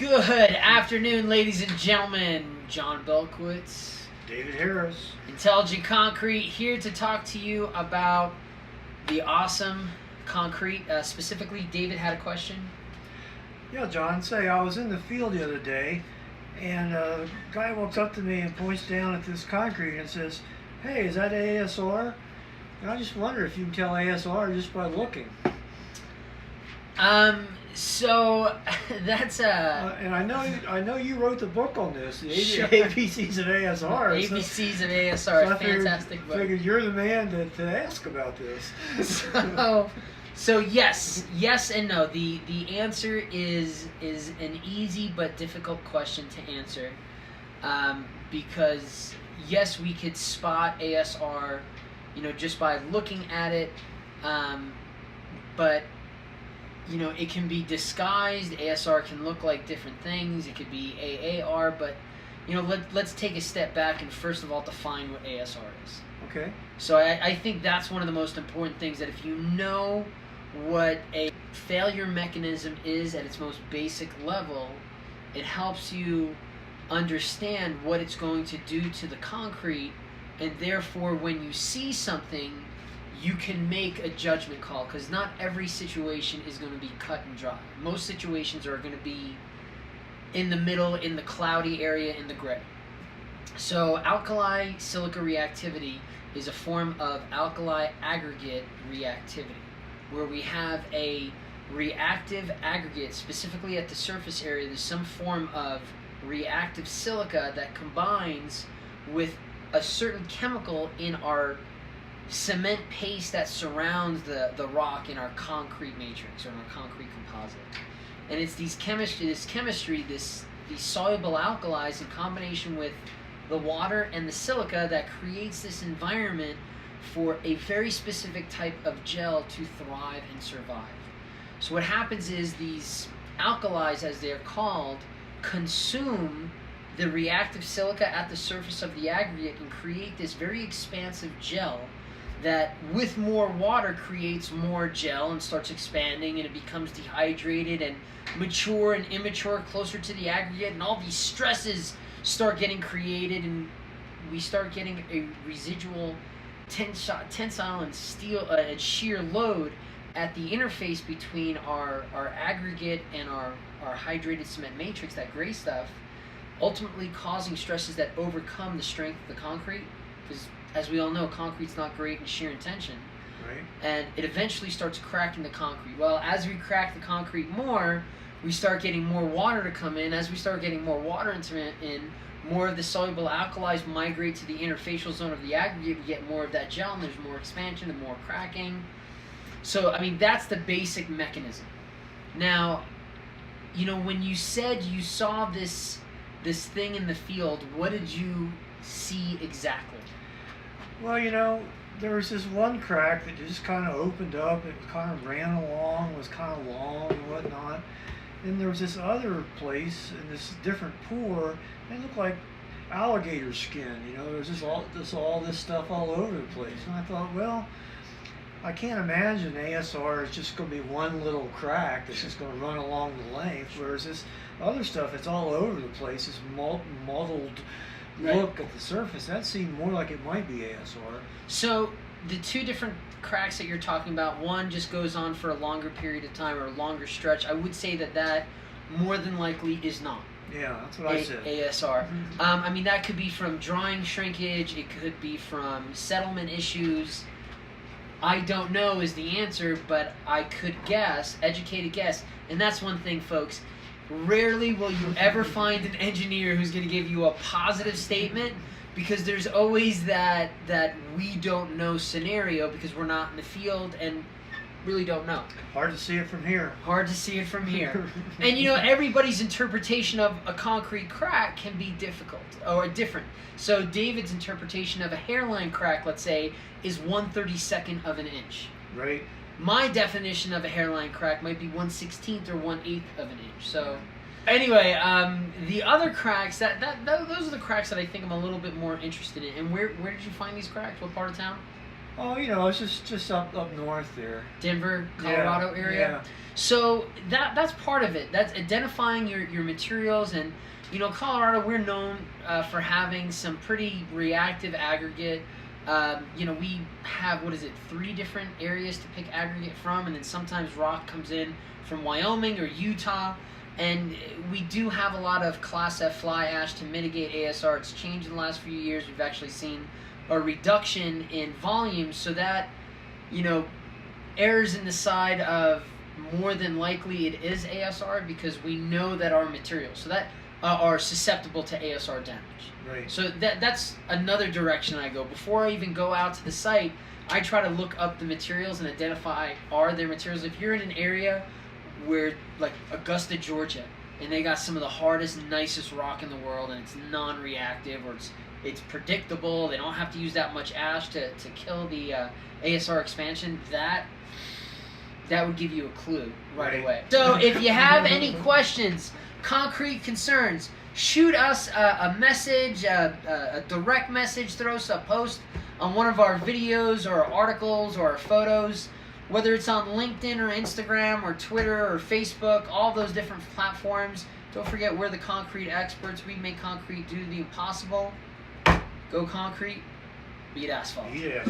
Good afternoon, ladies and gentlemen. John Belkowitz, David Harris. Intelligent Concrete, here to talk to you about the awesome concrete. Specifically, David had a question. Yeah, John, say I was in the field the other day, and a guy walks up to me and points down at this concrete and says, "Hey, is that ASR?" And I just wonder if you can tell ASR just by looking. So that's and I know you wrote the book on this, the Sure. ABCs of ASR. ABCs of ASR, so I fantastic book. Figured you're the man to ask about this. So yes and no. The answer is an easy but difficult question to answer, because yes, we could spot ASR, just by looking at it, but it can be disguised. ASR can look like different things. It could be AAR, but let's take a step back and first of all define what ASR is. Okay. So I think that's one of the most important things, that if you know what a failure mechanism is at its most basic level, it helps you understand what it's going to do to the concrete, and therefore when you see something, you can make a judgment call, because not every situation is going to be cut and dry. Most situations are going to be in the middle, in the cloudy area, in the gray. So alkali silica reactivity is a form of alkali aggregate reactivity, where we have a reactive aggregate, specifically at the surface area. There's some form of reactive silica that combines with a certain chemical in our cement paste that surrounds the rock in our concrete matrix, or in our concrete composite. And it's these soluble alkalis in combination with the water and the silica that creates this environment for a very specific type of gel to thrive and survive. So what happens is these alkalis, as they're called, consume the reactive silica at the surface of the aggregate and create this very expansive gel that, with more water, creates more gel and starts expanding, and it becomes dehydrated and mature and immature closer to the aggregate, and all these stresses start getting created, and we start getting a residual tensile and steel and shear load at the interface between our aggregate and our hydrated cement matrix, that gray stuff, ultimately causing stresses that overcome the strength of the concrete, because as we all know, concrete's not great in shear and tension. Right. And it eventually starts cracking the concrete. Well, as we crack the concrete more, we start getting more water to come in. As we start getting more water in, more of the soluble alkalis migrate to the interfacial zone of the aggregate. We get more of that gel, and there's more expansion and more cracking. So, that's the basic mechanism. Now, when you said you saw this thing in the field, what did you see exactly? Well, there was this one crack that just kind of opened up. It kind of ran along, was kind of long and whatnot. And there was this other place in this different pour, and it looked like alligator skin. There's just all this stuff all over the place. And I thought, well, I can't imagine ASR is just going to be one little crack that's just going to run along the length, whereas this other stuff, it's all over the place, this mottled look at the surface. That seemed more like it might be ASR. So the two different cracks that you're talking about, one just goes on for a longer period of time, or a longer stretch. I would say that more than likely is not. Yeah, that's what I said. ASR. Mm-hmm. That could be from drying shrinkage. It could be from settlement issues. I don't know is the answer, but I could guess, educated guess. And that's one thing, folks. Rarely will you ever find an engineer who's going to give you a positive statement, because there's always that we don't know scenario, because we're not in the field and really don't know. Hard to see it from here. Hard to see it from here. And everybody's interpretation of a concrete crack can be difficult or different. So David's interpretation of a hairline crack, let's say, is 1/32 of an inch. Right. My definition of a hairline crack might be 1/16 or 1/8 of an inch. So, anyway, the other cracks, those are the cracks that I think I'm a little bit more interested in. And where did you find these cracks? What part of town? Oh, you know, it's just up north there. Denver, Colorado area. Yeah. So that's part of it. That's identifying your materials, and you know, Colorado, we're known for having some pretty reactive aggregate. You know, we have, what is it, 3 different areas to pick aggregate from, and then sometimes rock comes in from Wyoming or Utah. And we do have a lot of Class F fly ash to mitigate ASR. It's changed in the last few years. We've actually seen a reduction in volume, so that, you know, errs in the side of more than likely it is ASR, because we know that our materials so that are susceptible to ASR damage. Right. So that's another direction I go. Before I even go out to the site, I try to look up the materials and identify, are there materials. If you're in an area where, like Augusta, Georgia, and they got some of the hardest, nicest rock in the world, and it's non-reactive, or it's predictable, they don't have to use that much ash to kill the ASR expansion, that would give you a clue right away. So if you have any questions, concrete concerns, shoot us a message, a direct message, throw us a post on one of our videos or articles or photos, whether it's on LinkedIn or Instagram or Twitter or Facebook, all those different platforms. Don't forget, we're the concrete experts. We make concrete do the impossible. Go concrete, beat asphalt. Yeah.